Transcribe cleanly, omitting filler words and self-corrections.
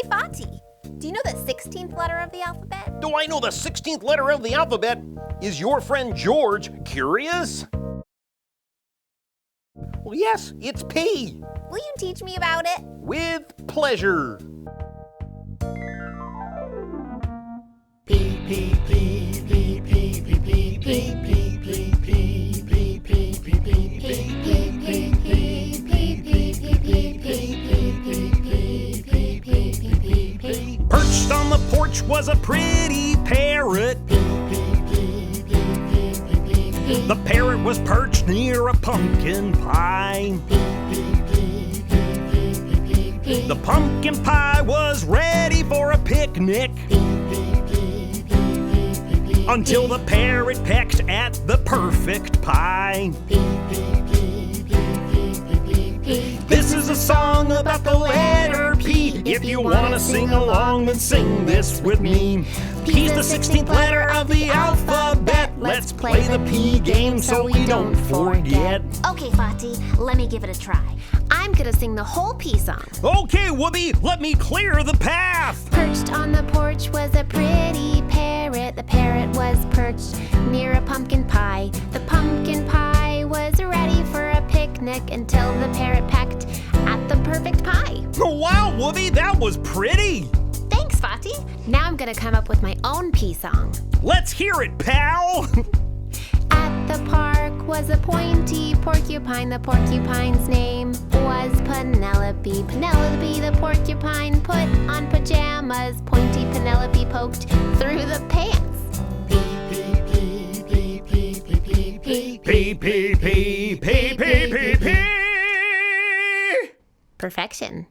Hey, Fotty, do you know the 16th letter of the alphabet? Do I know the 16th letter of the alphabet? Is your friend George curious? Well, yes, it's P. Will you teach me about it? With pleasure. P, P, P, P, P, P, P, P, P, P, P, P, P, P, P, Perched on the porch was a pretty parrot. The parrot was perched near a pumpkin pie. The pumpkin pie was ready for a picnic until the parrot pecked at the perfect pie. This is a song about the letter P. If you want to sing along, then sing this with me. P's the 16th letter of the alphabet. Let's play the P game so we don't forget. Okay, Fotty, let me give it a try. I'm gonna sing the whole P song. Okay, Wooby, let me clear the path. Perched on the porch was a pretty parrot. The parrot was perched near a pumpkin pie. The pumpkin pie was ready for a picnic until the parrot pecked at the perfect pie. Wow, Wooby, that was pretty. Thanks, Fotty. Now I'm gonna come up with my own P song. Let's hear it, pal. At the park was a pointy porcupine. The porcupine's name was Penelope. Penelope the porcupine put on pajamas. Pointy Penelope poked through the pants. P, P, P, P, P, P. Perfection.